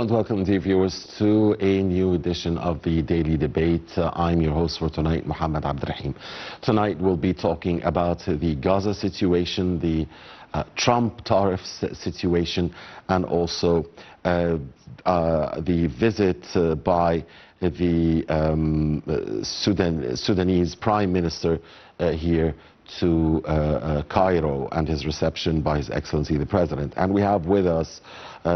and welcome, dear viewers, to a new edition of the Daily Debate. I'm your host for tonight, Mohammed Abdurrahim. Tonight we'll be talking about the Gaza situation, the Trump tariffs situation, and also the visit by the Sudanese Prime Minister here to Cairo and his reception by His Excellency the President. And we have with us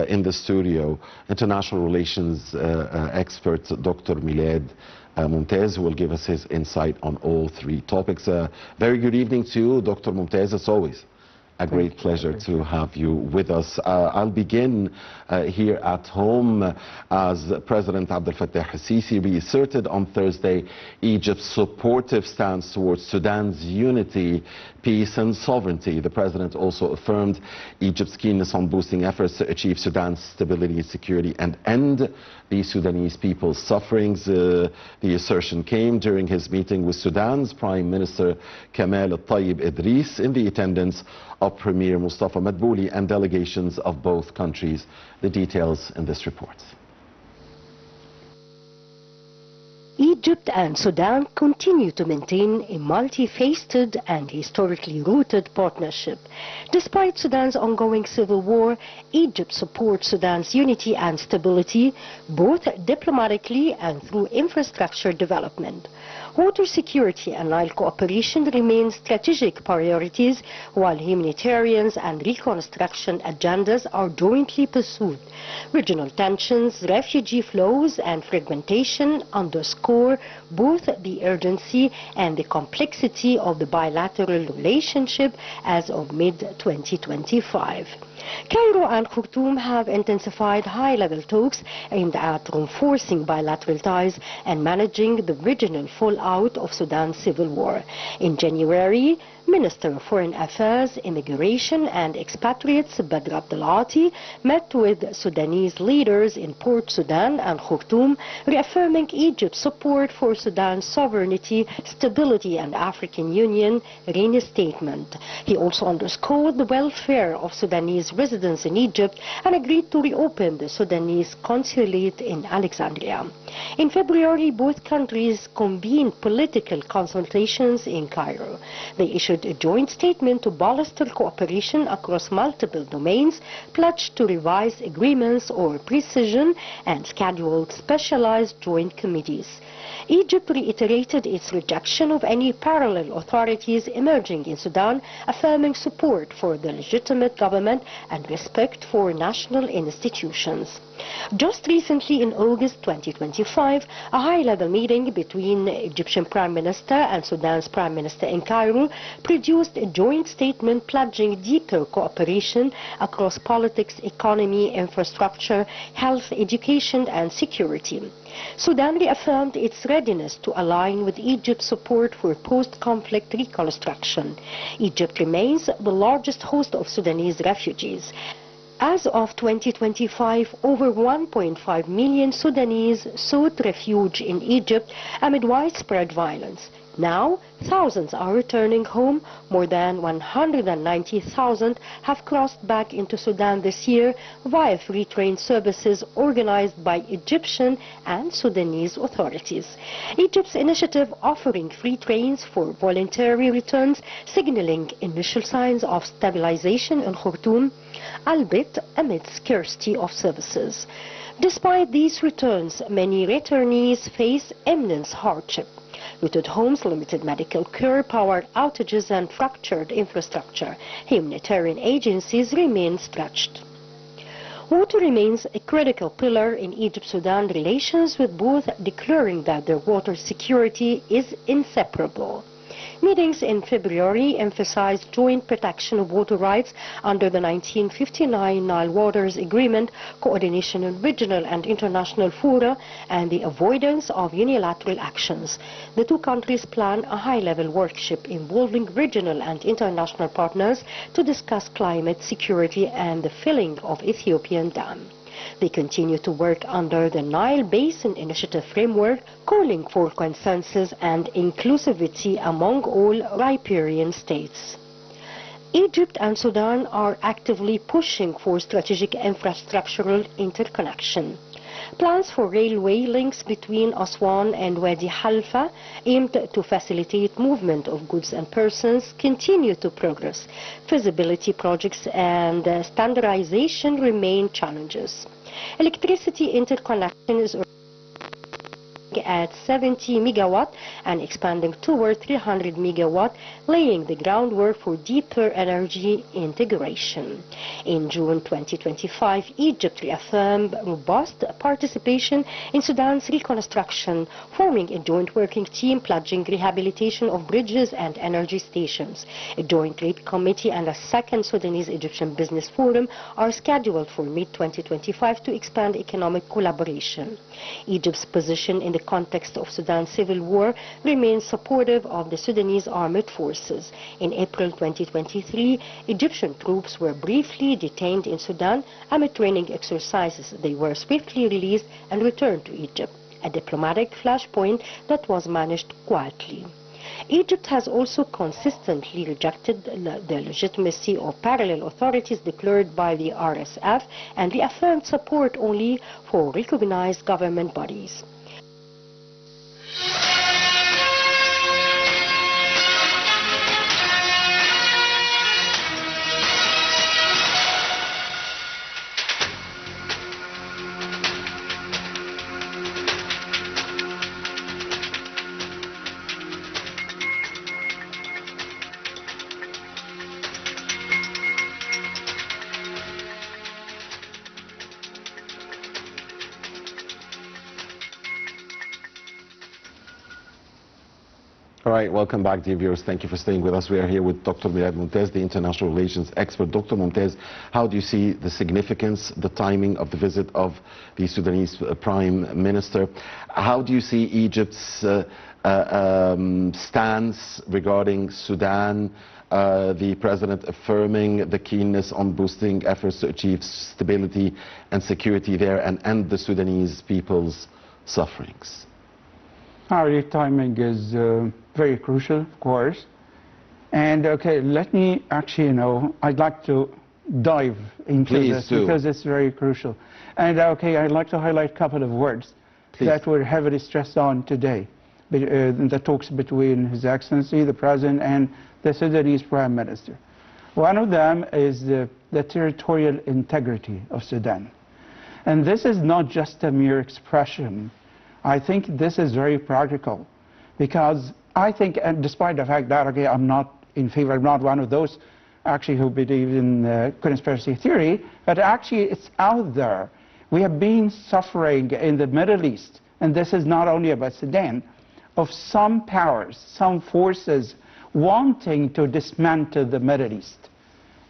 in the studio international relations expert Dr. Milad Momtaz, who will give us his insight on all three topics. Very good evening to you, Dr. Momtaz, as always. A great pleasure to have you with us. I'll begin here at home as President Abdel Fattah al-Sisi reasserted on Thursday Egypt's supportive stance towards Sudan's unity, peace and sovereignty. The President also affirmed Egypt's keenness on boosting efforts to achieve Sudan's stability and security and end the Sudanese people's sufferings. The assertion came during his meeting with Sudan's Prime Minister Kamal al-Tayyib Idris in the attendance of Premier Mustafa Madbouli and delegations of both countries. The details in this report. Egypt and Sudan continue to maintain a multifaceted and historically rooted partnership. Despite Sudan's ongoing civil war, Egypt supports Sudan's unity and stability, both diplomatically and through infrastructure development. Water security and Nile cooperation remain strategic priorities, while humanitarian and reconstruction agendas are jointly pursued. Regional tensions, refugee flows and fragmentation underscore both the urgency and the complexity of the bilateral relationship as of mid-2025. Cairo and Khartoum have intensified high-level talks aimed at reinforcing bilateral ties and managing the regional fallout of Sudan's civil war. In January, Minister of Foreign Affairs, Immigration and Expatriates Badr Abdelati met with Sudanese leaders in Port Sudan and Khartoum, reaffirming Egypt's support for Sudan's sovereignty, stability and African Union reinstatement. He also underscored the welfare of Sudanese residents in Egypt and agreed to reopen the Sudanese consulate in Alexandria. In February, both countries convened political consultations in Cairo. They issued a joint statement to bolster cooperation across multiple domains, pledged to revise agreements or precision, and scheduled specialized joint committees. Egypt reiterated its rejection of any parallel authorities emerging in Sudan, affirming support for the legitimate government and respect for national institutions. Just recently, in August 2025, a high-level meeting between the Egyptian Prime Minister and Sudan's Prime Minister in Cairo produced a joint statement pledging deeper cooperation across politics, economy, infrastructure, health, education and security. Sudan reaffirmed its readiness to align with Egypt's support for post-conflict reconstruction. Egypt remains the largest host of Sudanese refugees. As of 2025, over 1.5 million Sudanese sought refuge in Egypt amid widespread violence. Now, thousands are returning home. More than 190,000 have crossed back into Sudan this year via free train services organized by Egyptian and Sudanese authorities. Egypt's initiative offering free trains for voluntary returns, signaling initial signs of stabilization in Khartoum, albeit amid scarcity of services. Despite these returns, many returnees face immense hardship. Looted homes, limited medical care, power outages and fractured infrastructure. Humanitarian agencies remain stretched. Water remains a critical pillar in Egypt-Sudan relations, with both declaring that their water security is inseparable. Meetings in February emphasized joint protection of water rights under the 1959 Nile Waters Agreement, coordination in regional and international fora, and the avoidance of unilateral actions. The two countries plan a high-level workshop involving regional and international partners to discuss climate security and the filling of Ethiopian dam. They continue to work under the Nile Basin Initiative framework, calling for consensus and inclusivity among all riparian states. Egypt and Sudan are actively pushing for strategic infrastructural interconnection. Plans for railway links between Aswan and Wadi Halfa, aimed to facilitate movement of goods and persons, continue to progress. Feasibility projects and standardization remain challenges. Electricity interconnection is at 70 megawatt and expanding toward 300 megawatt, laying the groundwork for deeper energy integration. In June 2025, Egypt reaffirmed robust participation in Sudan's reconstruction, forming a joint working team pledging rehabilitation of bridges and energy stations. A joint trade committee and a second Sudanese-Egyptian business forum are scheduled for mid-2025 to expand economic collaboration. Egypt's position in the context of Sudan's civil war remains supportive of the Sudanese armed forces. In April 2023, Egyptian troops were briefly detained in Sudan amid training exercises. They were swiftly released and returned to Egypt, a diplomatic flashpoint that was managed quietly. Egypt has also consistently rejected the legitimacy of parallel authorities declared by the RSF and reaffirmed support only for recognized government bodies. All right, welcome back, dear viewers. Thank you for staying with us. We are here with Dr. Milad Momtaz, the international relations expert. Dr. Momtaz, how do you see the significance, the timing of the visit of the Sudanese Prime Minister? How do you see Egypt's stance regarding Sudan? The President affirming the keenness on boosting efforts to achieve stability and security there and end the Sudanese people's sufferings. Our timing is very crucial, of course. And okay, let me actually, I'd like to dive into this because it's very crucial. And okay, I'd like to highlight a couple of words that were heavily stressed on today in the talks between His Excellency, the President, and the Sudanese Prime Minister. One of them is the territorial integrity of Sudan. And this is not just a mere expression. I think this is very practical because I think, and despite the fact that, okay, I'm not in favor, I'm not one of those actually who believe in conspiracy theory, but actually it's out there. We have been suffering in the Middle East, and this is not only about Sudan, of some powers, some forces wanting to dismantle the Middle East.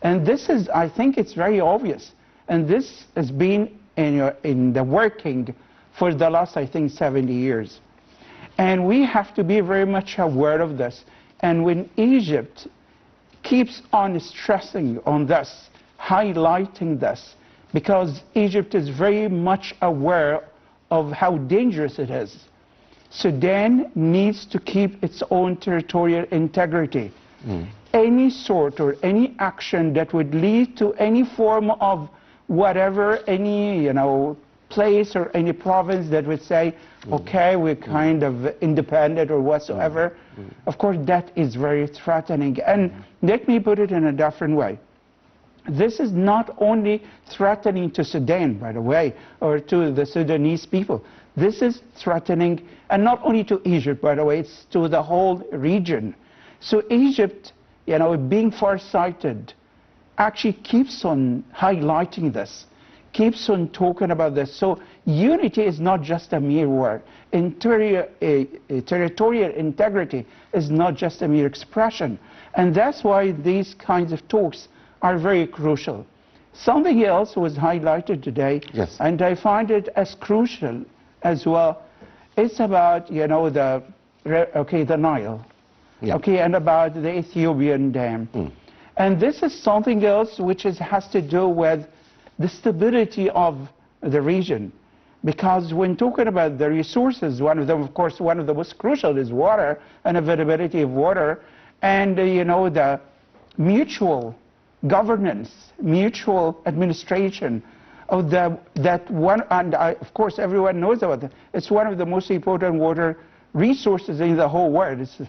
And this is, I think it's very obvious, and this has been in the working for the last, I think, 70 years. And we have to be very much aware of this. And when Egypt keeps on stressing on this, highlighting this, because Egypt is very much aware of how dangerous it is. Sudan needs to keep its own territorial integrity. Any sort or any action that would lead to any form of whatever, any, place or any province that would say, okay, we're kind of independent or whatsoever, of course that is very threatening. And let me put it in a different way. This is not only threatening to Sudan, by the way, or to the Sudanese people. This is threatening, and not only to Egypt, by the way, it's to the whole region. So Egypt, being farsighted, actually keeps on highlighting this, keeps on talking about this. So unity is not just a mere word. Territorial integrity is not just a mere expression. And that's why these kinds of talks are very crucial. Something else was highlighted today, and I find it as crucial as well. It's about, the Nile, and about the Ethiopian dam. And this is something else which has to do with the stability of the region. Because when talking about the resources, one of them, of course, one of the most crucial is water and availability of water. And, the mutual governance, mutual administration of that one, and of course everyone knows about it. It's one of the most important water resources in the whole world. It's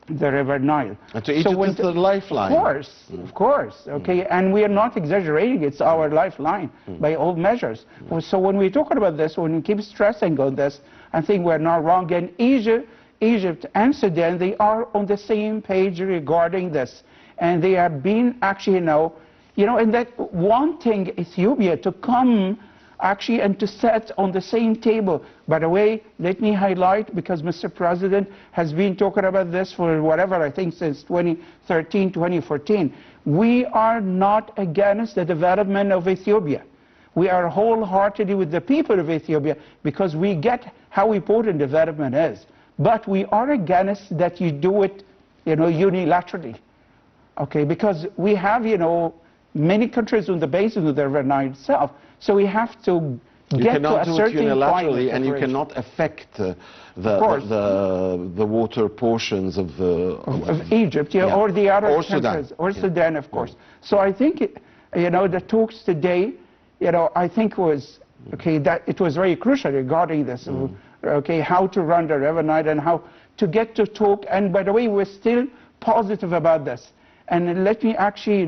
the River Nile. And to Egypt it's the lifeline. Of course, okay, and we are not exaggerating, it's our lifeline by all measures. So when we talk about this, when we keep stressing on this, I think we're not wrong. And Egypt and Sudan, they are on the same page regarding this. And they have been actually and that wanting Ethiopia to come actually and to sit on the same table. By the way, let me highlight, because Mr. President has been talking about this for whatever, I think since 2013, 2014. We are not against the development of Ethiopia. We are wholeheartedly with the people of Ethiopia because we get how important development is. But we are against that you do it, unilaterally. Okay, because we have, many countries on the basin of the River Nile itself. So we have to get to a certain unilaterally, and you cannot affect the water portions of Egypt, or the other countries, or Sudan, of course. So I think, the talks today, I think was that it was very crucial regarding this. How to run the River Nile and how to get to talk. And by the way, we're still positive about this. And let me actually,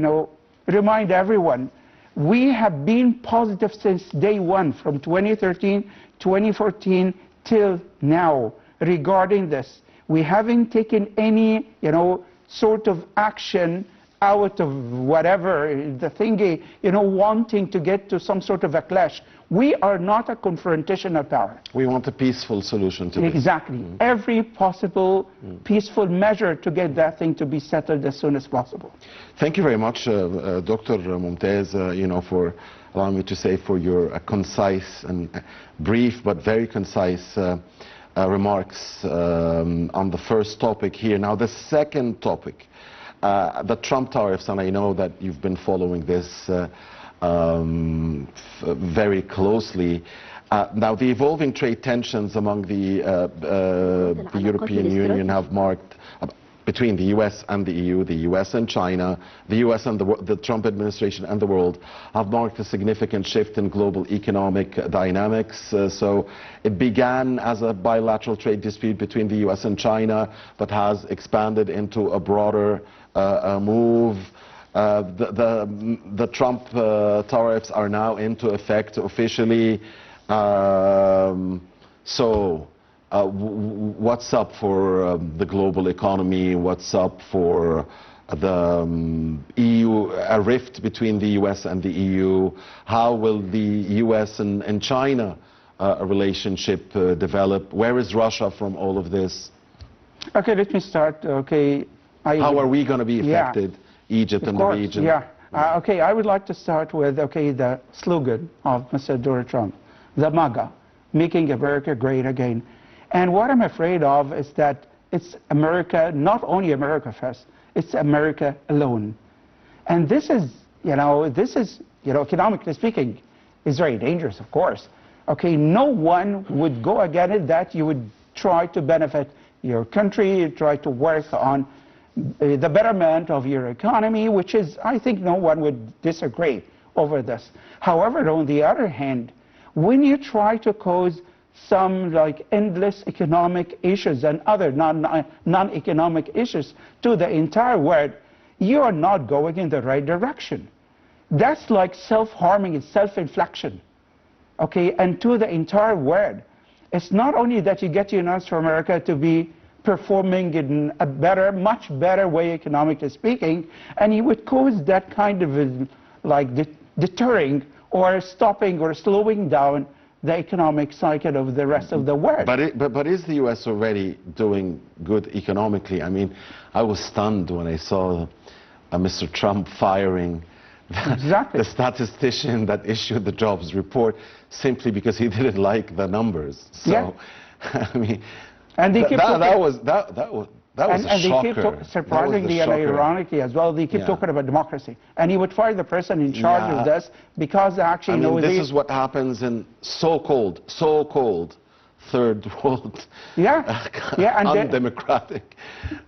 remind everyone, we have been positive since day one, from 2013, 2014 till now regarding this. We haven't taken any, sort of action out of whatever the thingy, wanting to get to some sort of a clash. We are not a confrontational power. We want a peaceful solution to this. Exactly. Every possible peaceful measure to get that thing to be settled as soon as possible. Thank you very much, Dr. Momtaz, for allowing me to say, for your concise and brief but very concise remarks on the first topic here. Now, the second topic, the Trump tariffs, and I know that you've been following this very closely. Now, the evolving trade tensions among the European Union have marked, between the US and the EU, the US and China, the US and the Trump administration and the world, have marked a significant shift in global economic dynamics. So it began as a bilateral trade dispute between the US and China, but has expanded into a broader move. The Trump tariffs are now into effect officially. What's up for the global economy? What's up for the EU, a rift between the US and the EU? How will the US and China relationship develop? Where is Russia from all of this? Okay, let me start. Okay, how are we going to be affected, Egypt and the region? Okay, I would like to start with, the slogan of Mr. Donald Trump, the MAGA, Making America Great Again. And what I'm afraid of is that it's America, not only America first, it's America alone. And this is, economically speaking, is very dangerous, of course. Okay, no one would go against it, that you would try to benefit your country, you try to work on the betterment of your economy, which is, I think no one would disagree over this. However, on the other hand, when you try to cause some endless economic issues and other non-economic issues to the entire world, you are not going in the right direction. That's like self-harming, it's self-infliction. Okay, and to the entire world. It's not only that you get the United States of America to be performing in a better, much better way economically speaking, and you would cause that kind of deterring or stopping or slowing down the economic cycle of the rest of the world. But is the U.S. already doing good economically? I mean, I was stunned when I saw Mr. Trump firing the statistician that issued the jobs report simply because he didn't like the numbers. So, I mean, and they that was a shocker. They keep surprisingly and ironically as well, they keep talking about democracy. And he would fire the person in charge of this because actually this is what happens in so-called third world, and undemocratic.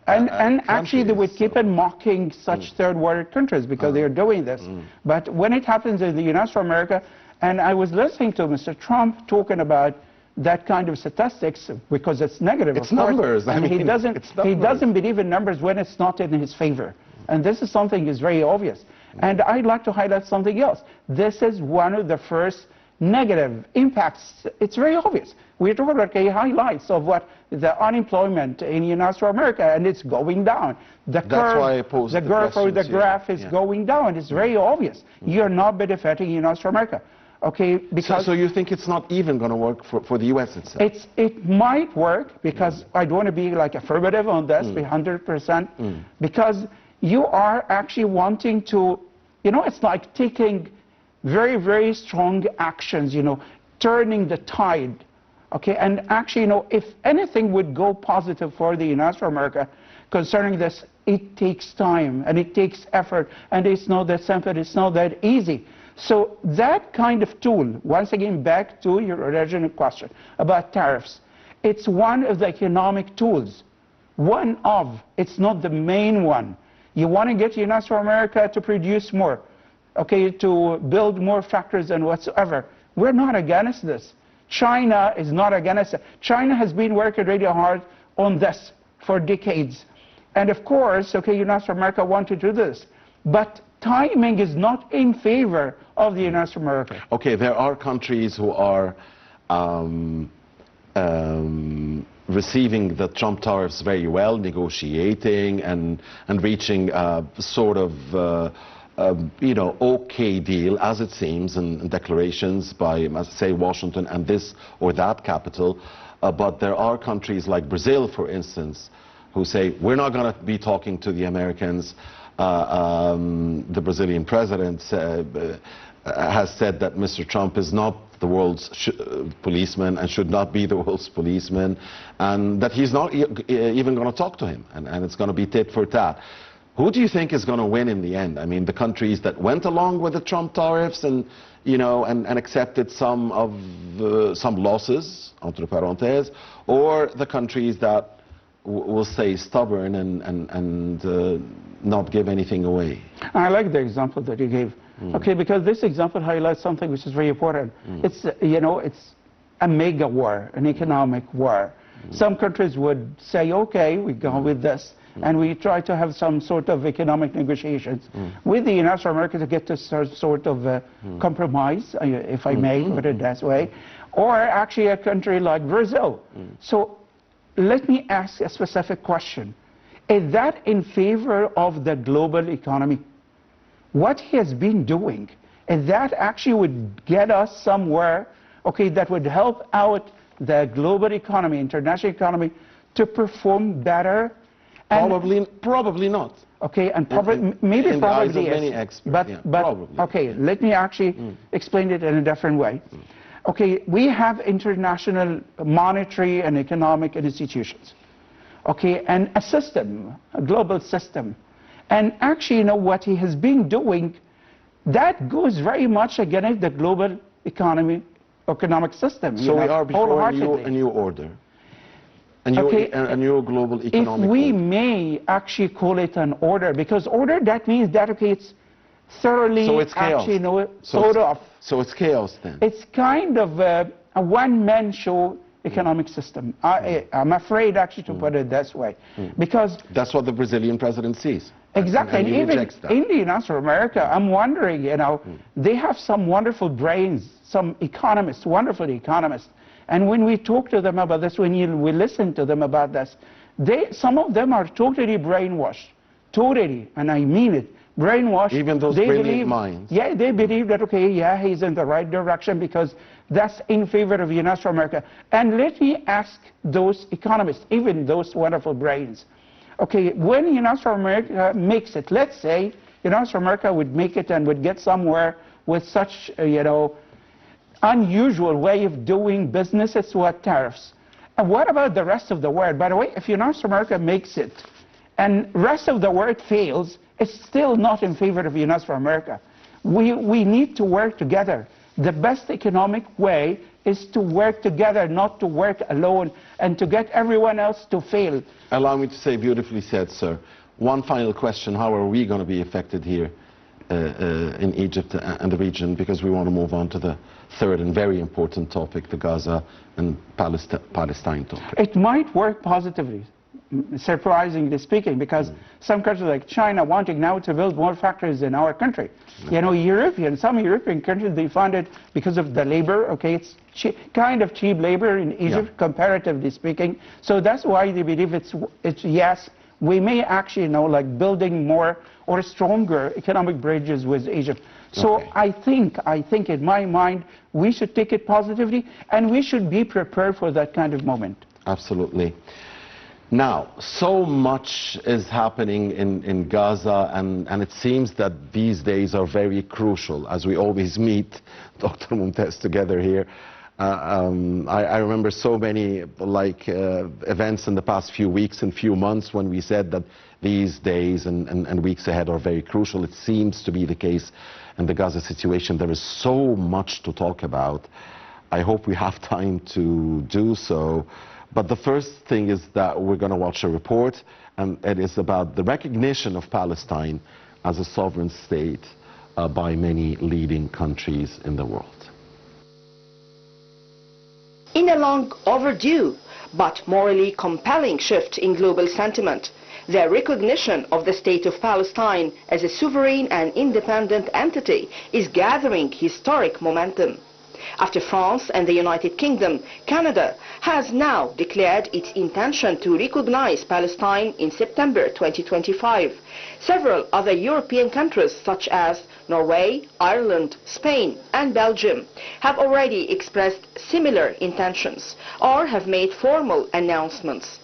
And actually they would keep on mocking such third world countries because they are doing this. But when it happens in the United States of America, and I was listening to Mr. Trump talking about that kind of statistics because it's negative. It's numbers. And he doesn't believe in numbers when it's not in his favor. And this is something is very obvious. And I'd like to highlight something else. This is one of the first negative impacts. It's very obvious. We're talking about highlights of what the unemployment in the United States of America, and it's going down. The graph is going down. It's very obvious. You're not benefiting the United States of America. Okay, because so you think it's not even going to work for the U.S. itself? It might work because I don't want to be like affirmative on this, 100%, because you are actually wanting to, it's like taking very, very strong actions, turning the tide, okay? And actually, if anything would go positive for the United States of America concerning this, it takes time and it takes effort and it's not that simple, it's not that easy. So that kind of tool, once again, back to your original question about tariffs, it's one of the economic tools. It's not the main one. You want to get the United States of America to produce more, okay, to build more factories and whatsoever. We're not against this. China is not against it. China has been working really hard on this for decades. And of course, okay, United States of America want to do this. But timing is not in favor of the United States of America. Okay, there are countries who are receiving the Trump tariffs very well, negotiating and reaching sort of okay deal, as it seems, in declarations by, say, Washington and this or that capital. But there are countries like Brazil, for instance, who say, we're not going to be talking to the Americans. The Brazilian president has said that Mr. Trump is not the world's policeman and should not be the world's policeman, and that he's not even going to talk to him, and it's going to be tit for tat. Who do you think is going to win in the end? I mean, the countries that went along with the Trump tariffs and accepted some losses, entre parenthèses, or the countries that will stay stubborn and not give anything away? I like the example that you gave. Okay, because this example highlights something which is very important. It's, it's a mega war, an economic war. Some countries would say, okay, we go with this, and we try to have some sort of economic negotiations with the United States of America to get to some sort of compromise, if I may put it that way, or actually a country like Brazil. So let me ask a specific question. Is that in favor of the global economy? What he has been doing, and that actually would get us somewhere, okay, that would help out the global economy, international economy, to perform better? Probably not. Okay, and maybe probably is. But probably. Okay, let me actually explain it in a different way. Okay, we have international monetary and economic institutions. Okay, and a system, a global system. And actually, what he has been doing, that goes very much against the global economic system. So we are before a new order. A new global economic order. If we may actually call it an order, because order, that means that, okay, it's thoroughly, so it's chaos. Actually, sort of. So it's chaos then? It's kind of a one-man show economic system. I'm afraid actually to put it this way, because that's what the Brazilian president sees. Exactly, and even in the United States of America, I'm wondering, they have some wonderful brains, some economists, wonderful economists, and when we talk to them about this, we listen to them about this, some of them are totally brainwashed, totally, and I mean it, brainwashed. Even those brilliant minds. Yeah, they believe that, okay, yeah, he's in the right direction because that's in favor of the United States of America. And let me ask those economists, even those wonderful brains, okay, when the United States of America makes it, let's say the United States of America would make it and would get somewhere with such, unusual way of doing business, it's what tariffs. And what about the rest of the world? By the way, if the United States of America makes it and rest of the world fails, it's still not in favor of the United States of America. We need to work together. The best economic way is to work together, not to work alone, and to get everyone else to fail. Allow me to say, beautifully said, sir. One final question: how are we going to be affected here in Egypt and the region? Because we want to move on to the third and very important topic, the Gaza and Palestine topic. It might work positively, surprisingly speaking, because some countries like China wanting now to build more factories in our country. You know, some European countries, they found it because of the labor, okay, it's kind of cheap labor in Egypt, comparatively speaking. So that's why they believe it's yes, we may actually, you know, like building more or stronger economic bridges with Egypt. So I think in my mind, we should take it positively, and we should be prepared for that kind of moment. Absolutely. Now, so much is happening in Gaza, and it seems that these days are very crucial, as we always meet Dr. Momtaz together here. I remember so many events in the past few weeks and few months when we said that these days and weeks ahead are very crucial. It seems to be the case in the Gaza situation. There is so much to talk about. I hope we have time to do so. But the first thing is that we're going to watch a report, and it is about the recognition of Palestine as a sovereign state by many leading countries in the world. In a long overdue but morally compelling shift in global sentiment, the recognition of the State of Palestine as a sovereign and independent entity is gathering historic momentum. After France and the United Kingdom, Canada has now declared its intention to recognize Palestine in September 2025. Several other European countries such as Norway, Ireland, Spain and Belgium have already expressed similar intentions or have made formal announcements.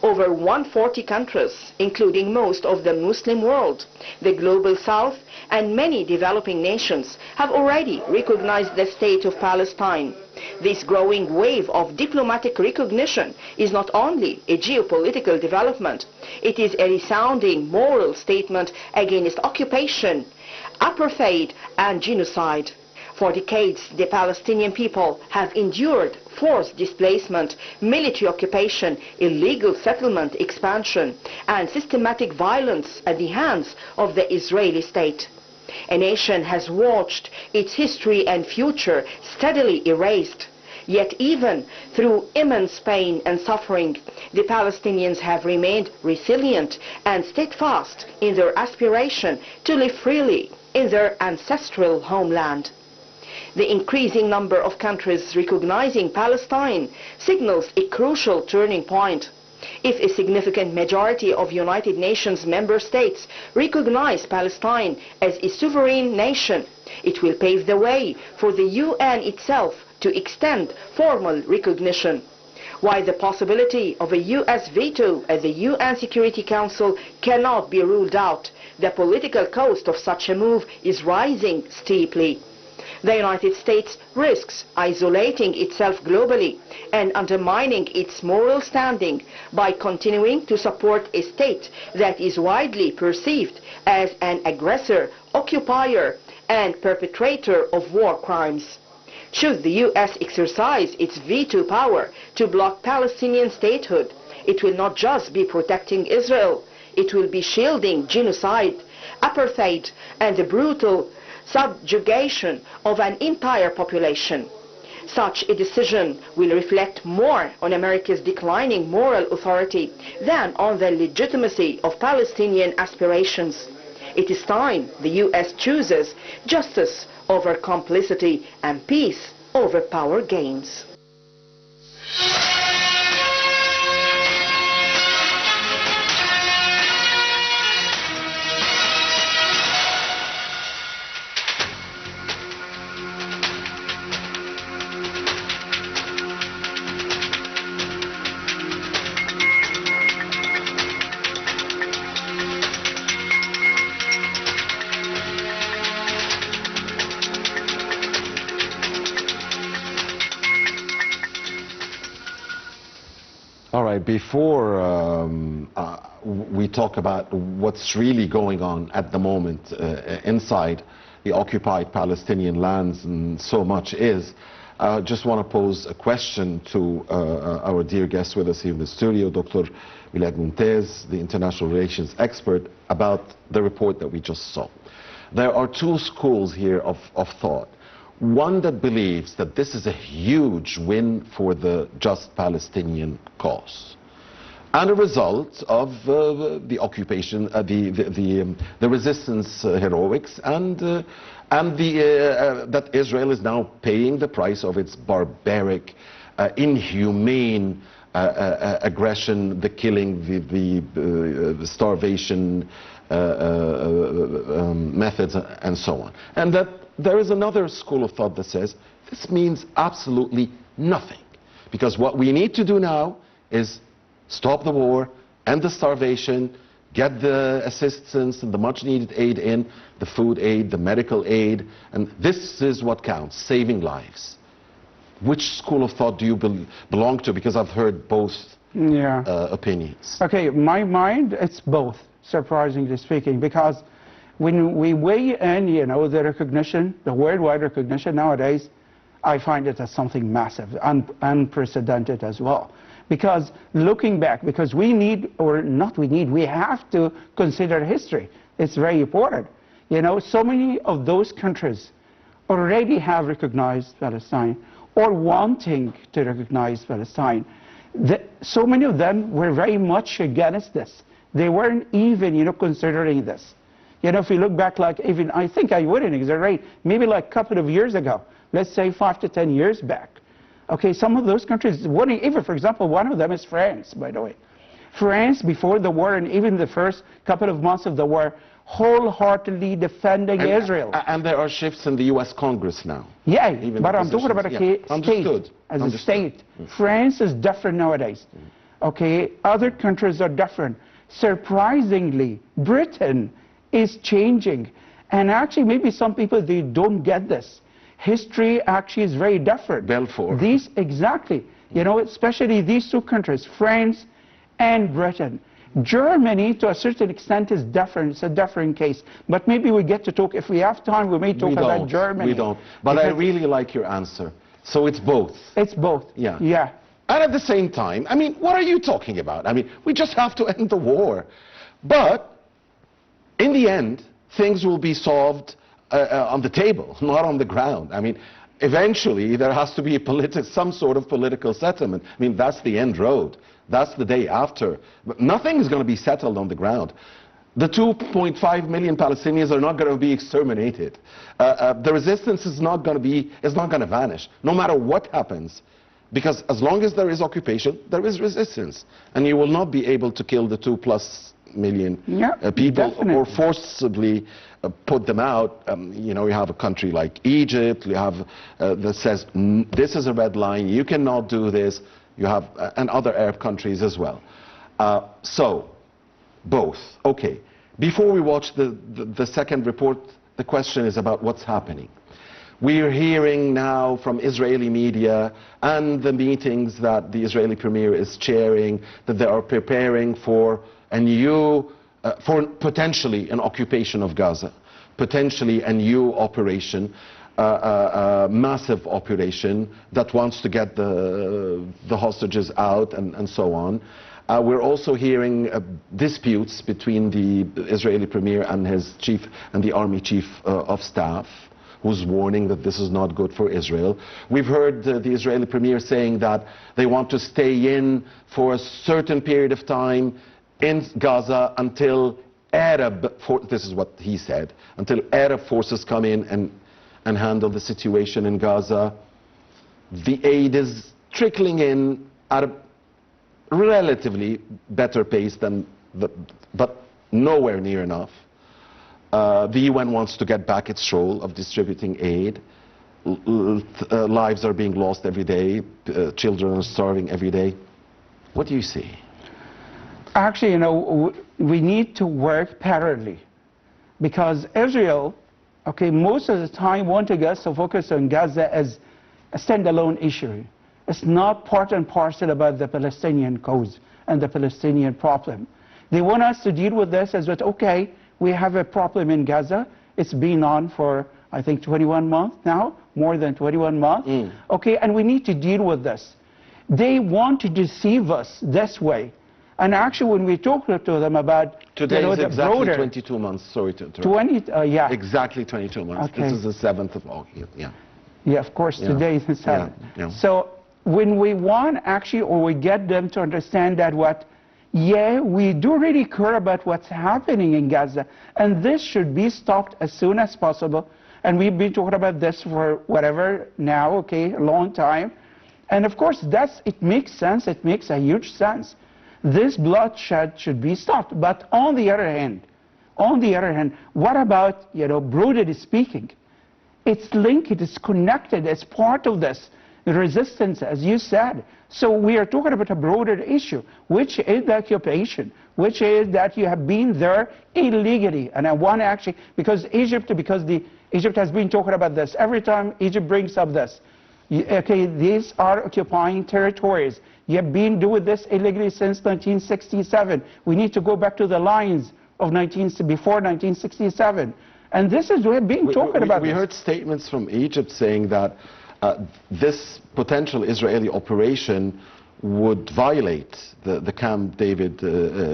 Over 140 countries, including most of the Muslim world, the Global South and many developing nations have already recognized the State of Palestine. This growing wave of diplomatic recognition is not only a geopolitical development, it is a resounding moral statement against occupation, apartheid and genocide. For decades, the Palestinian people have endured forced displacement, military occupation, illegal settlement expansion, and systematic violence at the hands of the Israeli state. A nation has watched its history and future steadily erased. Yet even through immense pain and suffering, the Palestinians have remained resilient and steadfast in their aspiration to live freely in their ancestral homeland. The increasing number of countries recognizing Palestine signals a crucial turning point. If a significant majority of United Nations member states recognize Palestine as a sovereign nation, it will pave the way for the UN itself to extend formal recognition. While the possibility of a US veto at the UN Security Council cannot be ruled out, the political cost of such a move is rising steeply. The United States risks isolating itself globally and undermining its moral standing by continuing to support a state that is widely perceived as an aggressor, occupier, and perpetrator of war crimes. Should the US exercise its veto power to block Palestinian statehood, it will not just be protecting Israel, it will be shielding genocide, apartheid, and the brutal subjugation of an entire population. Such a decision will reflect more on America's declining moral authority than on the legitimacy of Palestinian aspirations. It is time the US chooses justice over complicity and peace over power gains. All right, before we talk about what's really going on at the moment inside the occupied Palestinian lands, and so much is, I just want to pose a question to our dear guest with us here in the studio, Dr. Milad Momtaz, the international relations expert, about the report that we just saw. There are two schools here of thought. One that believes that this is a huge win for the just Palestinian cause, and a result of the occupation, the resistance heroics, and that Israel is now paying the price of its barbaric, inhumane aggression, the killing, the starvation methods, and so on. And that there is another school of thought that says this means absolutely nothing, because what we need to do now is stop the war, end the starvation, get the assistance and the much needed aid in, the food aid, the medical aid, and this is what counts, saving lives. Which school of thought do you belong to? Because I've heard both opinions. Okay, my mind, it's both, surprisingly speaking, because when we weigh in, you know, the recognition, the worldwide recognition nowadays, I find it as something massive, unprecedented as well. Because looking back, because we need, or not we need, we have to consider history. It's very important. You know, so many of those countries already have recognized Palestine or wanting to recognize Palestine. So many of them were very much against this. They weren't even, you know, considering this. You know, if you look back, like even, I think I wouldn't exaggerate, maybe like a couple of years ago, let's say 5 to 10 years back. Okay, some of those countries, even for example, one of them is France, by the way. France, before the war and even the first couple of months of the war, wholeheartedly defending Israel. And there are shifts in the U.S. Congress now. Yeah, but I'm talking about a state, as a state. France is different nowadays. Okay, other countries are different. Surprisingly, Britain is changing. And actually, maybe some people, they don't get this. History actually is very different. Balfour. These, exactly. You know, especially these two countries, France and Britain. Germany, to a certain extent, is different. It's a different case. But maybe we get to talk, if we have time, we may talk about Germany. We don't. But I really like your answer. So it's both. It's both. Yeah. Yeah. And at the same time, I mean, what are you talking about? I mean, we just have to end the war. But in the end, things will be solved on the table, not on the ground. I mean, eventually there has to be some sort of political settlement. I mean, that's the end road. That's the day after. But nothing is going to be settled on the ground. The 2.5 million Palestinians are not going to be exterminated. The resistance is not going to vanish, no matter what happens. Because as long as there is occupation, there is resistance. And you will not be able to kill the 2+ million people, definitely, or forcibly put them out. You know, you have a country like Egypt, you have that says this is a red line, you cannot do this. You have and other Arab countries as well. So both. Okay, before we watch the second report, the question is about what's happening. We are hearing now from Israeli media and the meetings that the Israeli premier is chairing that they are preparing for a new, for potentially an occupation of Gaza, potentially a new operation, a massive operation that wants to get the hostages out and so on. We're also hearing disputes between the Israeli premier and his chief and the army chief of staff, who's warning that this is not good for Israel. We've heard the Israeli premier saying that they want to stay in for a certain period of time in Gaza until this is what he said, until Arab forces come in and handle the situation in Gaza. The aid is trickling in at a relatively better pace than but nowhere near enough. The UN wants to get back its role of distributing aid. Lives are being lost every day. Children are starving every day. What do you see? Actually, you know, we need to work parallelly, because Israel, okay, most of the time wanting us to focus on Gaza as a standalone issue. It's not part and parcel about the Palestinian cause and the Palestinian problem. They want us to deal with this as that, okay, we have a problem in Gaza. It's been on for I think, 21 months now, more than 21 months. Okay, and we need to deal with this. They want to deceive us this way. And actually, when we talk to them about today is the exactly broader, 22 months. Sorry to interrupt. 20, yeah, exactly 22 months. Okay. This is the 7th of August. Yeah. Yeah, of course, today is the 7th. Yeah. So when we want actually, or we get them to understand that we do really care about what's happening in Gaza, and this should be stopped as soon as possible. And we've been talking about this for whatever now, okay, a long time. And of course, it makes sense. It makes a huge sense. This bloodshed should be stopped. But on the other hand, what about, broadly speaking? It's linked, it is connected as part of this resistance, as you said. So we are talking about a broader issue, which is the occupation, which is that you have been there illegally. And I want to actually, because Egypt has been talking about this. Every time Egypt brings up this, okay, these are occupying territories. You have been doing this illegally since 1967. We need to go back to the lines of before 1967. And this is, we have been talking about We this. heard statements from Egypt saying that this potential Israeli operation would violate the Camp David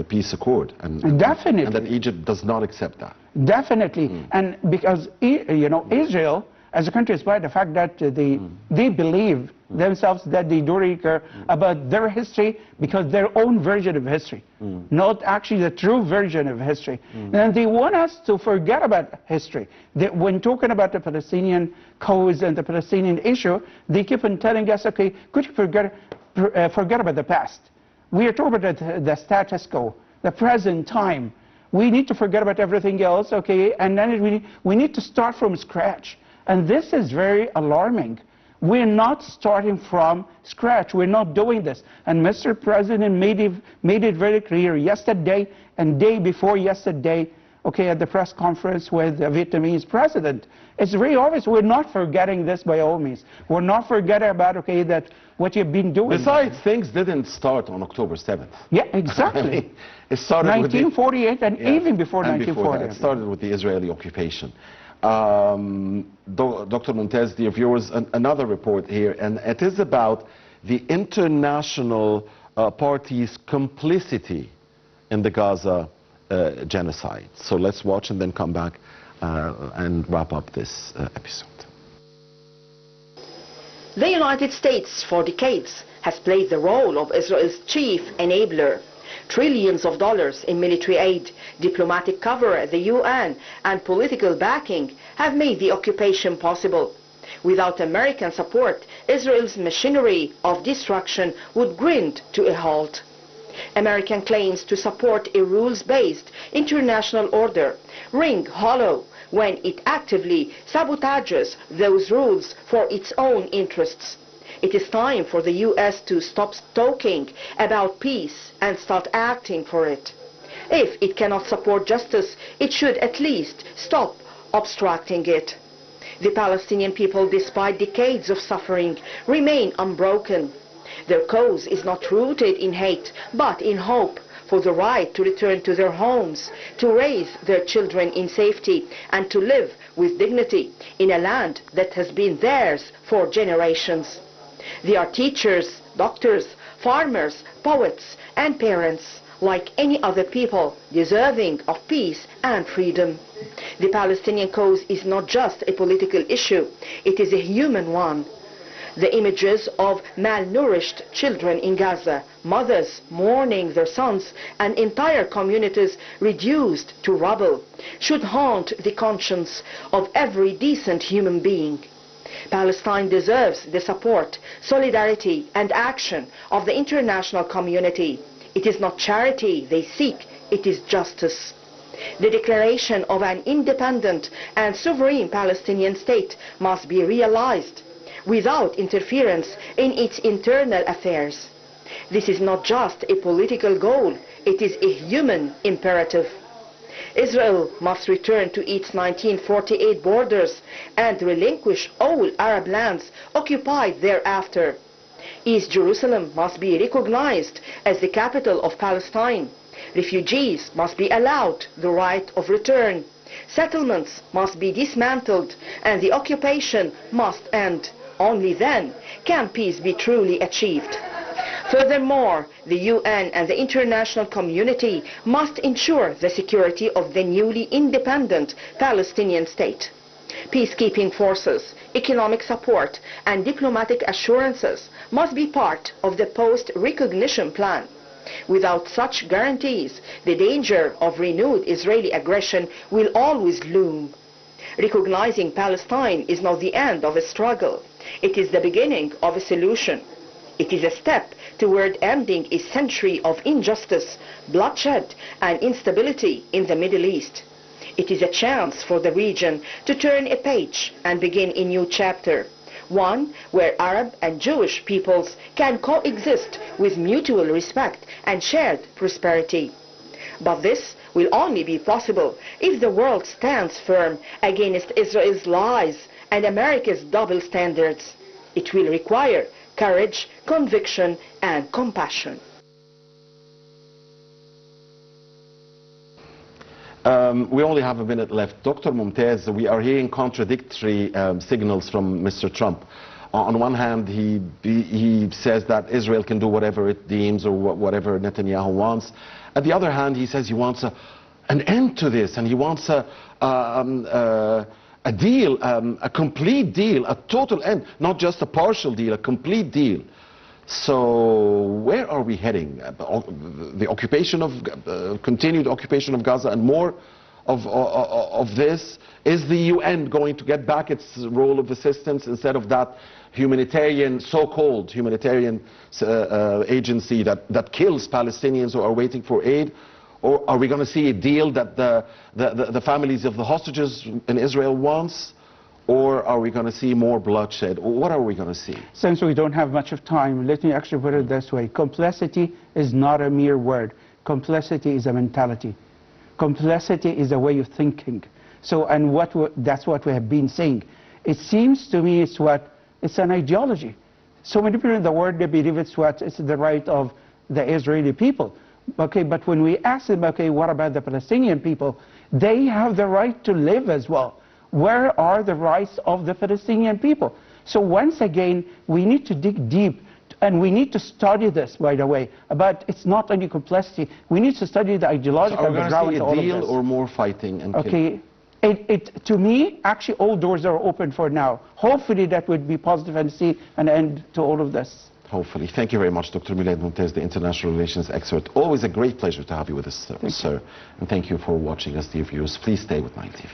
peace accord. Definitely. And that Egypt does not accept that. Definitely. And because, Israel, as a country, despite the fact that they believe themselves that they do really care about their history, because their own version of history, not actually the true version of history. And they want us to forget about history. When talking about the Palestinian cause and the Palestinian issue, they keep on telling us, okay, could you forget about the past? We are talking about the status quo, the present time. We need to forget about everything else, okay, and then we need to start from scratch. And this is very alarming. We're not starting from scratch. We're not doing this. And Mr. President made it very clear yesterday and day before yesterday, okay, at the press conference with the Vietnamese president. It's very obvious we're not forgetting this by all means. We're not forgetting about, okay, that what you've been doing. Besides, things didn't start on October 7th. Yeah, exactly. It started 1948 with and even before 1948. It started with the Israeli occupation. Dr. Momtaz, dear viewers, another report here, and it is about the international party's complicity in the Gaza genocide. So let's watch and then come back and wrap up this episode. The United States, for decades, has played the role of Israel's chief enabler. Trillions of dollars in military aid, diplomatic cover at the UN, and political backing have made the occupation possible. Without American support, Israel's machinery of destruction would grind to a halt. American claims to support a rules-based international order ring hollow when it actively sabotages those rules for its own interests. It is time for the U.S. to stop talking about peace and start acting for it. If it cannot support justice, it should at least stop obstructing it. The Palestinian people, despite decades of suffering, remain unbroken. Their cause is not rooted in hate, but in hope for the right to return to their homes, to raise their children in safety, and to live with dignity in a land that has been theirs for generations. They are teachers, doctors, farmers, poets, and parents, like any other people, deserving of peace and freedom. The Palestinian cause is not just a political issue, it is a human one. The images of malnourished children in Gaza, mothers mourning their sons, and entire communities reduced to rubble, should haunt the conscience of every decent human being. Palestine deserves the support, solidarity, and action of the international community. It is not charity they seek, it is justice. The declaration of an independent and sovereign Palestinian state must be realized without interference in its internal affairs. This is not just a political goal, it is a human imperative. Israel must return to its 1948 borders and relinquish all Arab lands occupied thereafter. East Jerusalem must be recognized as the capital of Palestine. Refugees must be allowed the right of return. Settlements must be dismantled and the occupation must end. Only then can peace be truly achieved. Furthermore, the UN and the international community must ensure the security of the newly independent Palestinian state. Peacekeeping forces, economic support and diplomatic assurances must be part of the post-recognition plan. Without such guarantees, the danger of renewed Israeli aggression will always loom. Recognizing Palestine is not the end of a struggle. It is the beginning of a solution. It is a step toward ending a century of injustice, bloodshed and instability in the Middle East. It is a chance for the region to turn a page and begin a new chapter, one where Arab and Jewish peoples can coexist with mutual respect and shared prosperity. But this will only be possible if the world stands firm against Israel's lies and America's double standards. It will require courage, conviction and compassion. We only have a minute left. Dr. Momtaz, we are hearing contradictory signals from Mr. Trump. On one hand, he says that Israel can do whatever it deems or whatever Netanyahu wants. On the other hand, he says he wants an end to this, and he wants a deal, a complete deal, a total end, not just a partial deal, a complete deal. So where are we heading? The occupation of, continued occupation of Gaza and more of this? Is the UN going to get back its role of assistance instead of that humanitarian, so-called humanitarian agency that kills Palestinians who are waiting for aid? Or are we going to see a deal that the families of the hostages in Israel wants? Or are we going to see more bloodshed? Or what are we going to see? Since we don't have much of time, let me actually put it this way. Complicity is not a mere word. Complicity is a mentality. Complicity is a way of thinking. So, and that's what we have been saying. It seems to me it's an ideology. So many people in the world, they believe it's the right of the Israeli people. Okay, but when we ask them, okay, what about the Palestinian people? They have the right to live as well. Where are the rights of the Palestinian people? So once again, we need to dig deep, and we need to study this, by the way. But it's not only complicity. We need to study the ideological background to all of this. Are we going to see a deal or more fighting? And okay. To me, actually, all doors are open for now. Hopefully, that would be positive and see an end to all of this. Hopefully. Thank you very much, Dr. Milad Momtaz, the international relations expert. Always a great pleasure to have you with us, sir. And thank you for watching us, dear viewers. Please stay with 9TV.